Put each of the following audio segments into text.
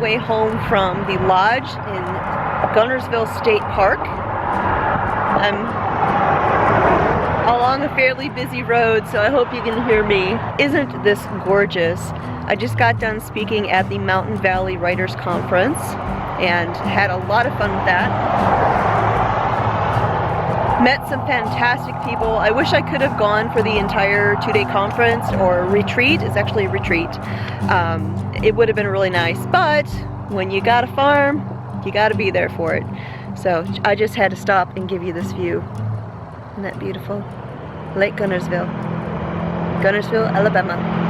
way home from the lodge in Gunnersville State Park. I'm along a fairly busy road, so I hope you can hear me. Isn't this gorgeous? I just got done speaking at the Mountain Valley Writers Conference and had a lot of fun with that. Met some fantastic people. I wish I could have gone for the entire 2-day conference or retreat. It's actually a retreat. It would have been really nice, but when you got a farm, you got to be there for it. So I just had to stop and give you this view. Isn't that beautiful? Lake Gunnersville, Alabama.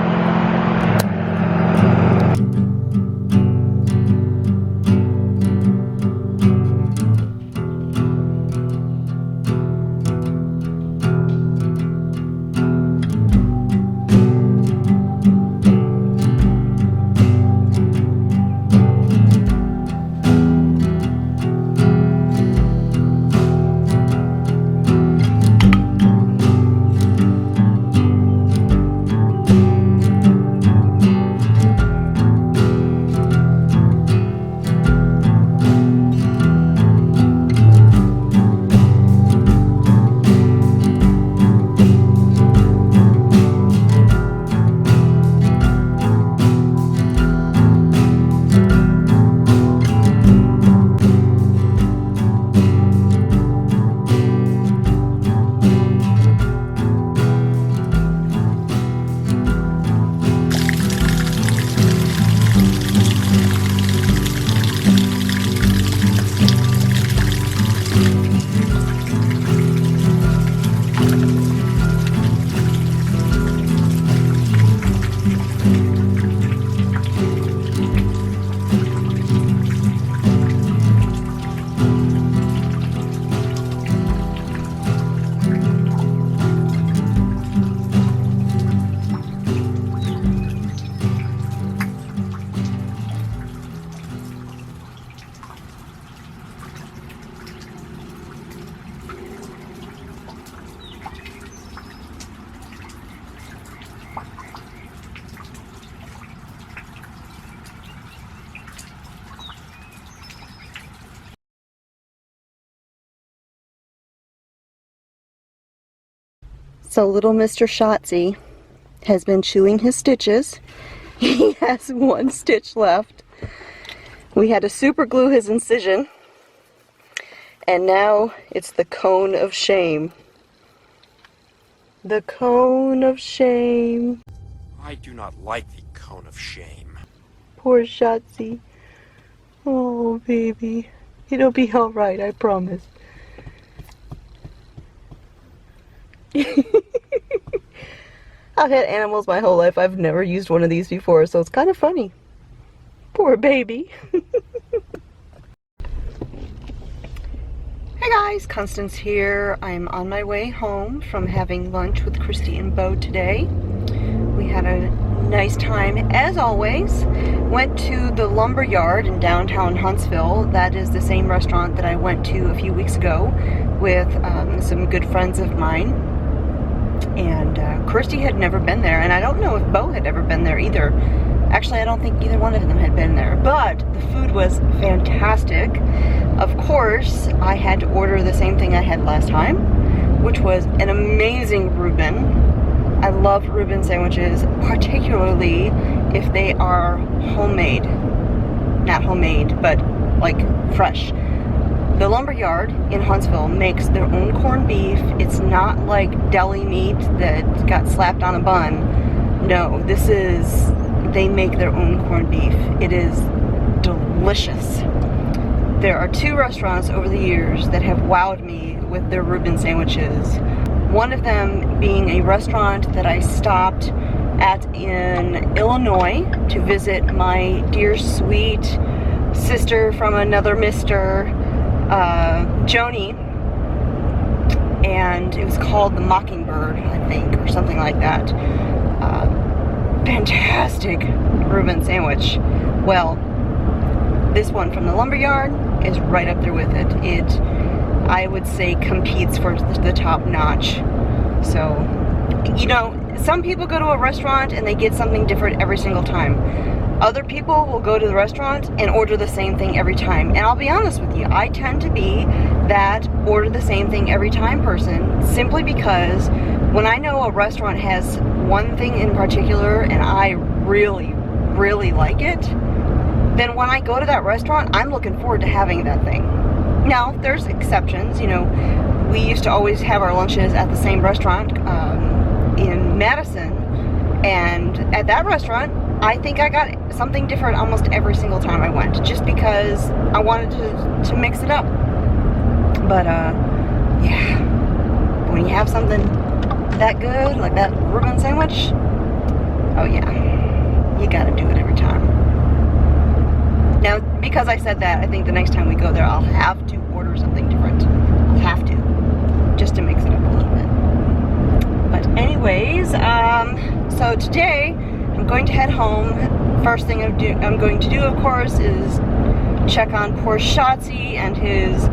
So little Mr. Shotzi has been chewing his stitches. He has 1 stitch left. We had to super glue his incision, and now it's the cone of shame. The cone of shame. I do not like the cone of shame. Poor Shotzi. Oh, baby. It'll be alright, I promise. I've had animals my whole life. I've never used one of these before, so it's kind of funny. Poor baby. Hey guys, Constance here. I'm on my way home from having lunch with Christy and Bo today. We had a nice time as always. Went to the Lumber Yard in downtown Huntsville. That is the same restaurant that I went to a few weeks ago with some good friends of mine. And Kirsty had never been there, and I don't know if Bo had ever been there either. Actually, I don't think either one of them had been there, but the food was fantastic. Of course, I had to order the same thing I had last time, which was an amazing Reuben. I love Reuben sandwiches, particularly if they are homemade. Not homemade, but like fresh. The Lumber Yard in Huntsville makes their own corned beef. It's not like deli meat that got slapped on a bun. No, they make their own corned beef. It is delicious. There are 2 restaurants over the years that have wowed me with their Reuben sandwiches. One of them being a restaurant that I stopped at in Illinois to visit my dear sweet sister from another Mr. Joni, and it was called the Mockingbird, I think, or something like that. Fantastic Reuben sandwich. Well, this one from the Lumber Yard is right up there with it. It, I would say, competes for the top notch. So, you know, some people go to a restaurant and they get something different every single time. Other people will go to the restaurant and order the same thing every time. And I'll be honest with you, I tend to be that order the same thing every time person, simply because when I know a restaurant has one thing in particular and I really, really like it, then when I go to that restaurant, I'm looking forward to having that thing. Now, there's exceptions. You know, we used to always have our lunches at the same restaurant in Madison, and at that restaurant, I think I got something different almost every single time I went, just because I wanted to mix it up. But yeah, when you have something that good, like that Reuben sandwich, oh yeah, you gotta do it every time. Now, because I said that, I think the next time we go there, I'll have to order something different. Have to, just to mix it up a little bit. But anyways, so today, I'm going to head home. First thing I'm going to do, of course, is check on poor Shotzi and his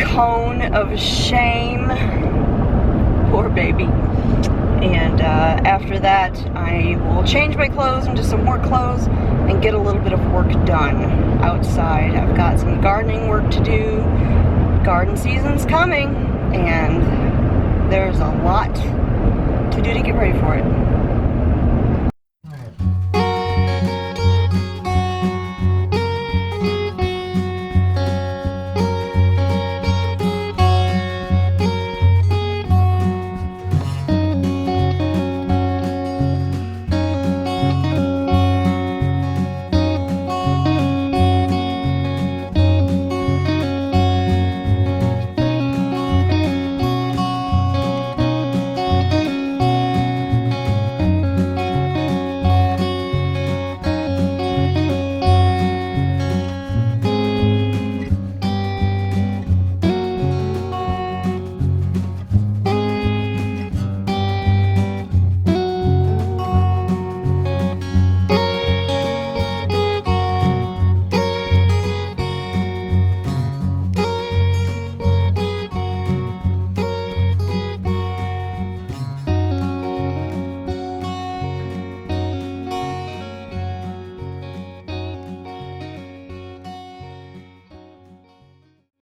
cone of shame. Poor baby. And after that, I will change my clothes into some work clothes and get a little bit of work done outside. I've got some gardening work to do. Garden season's coming, and there's a lot to do to get ready for it.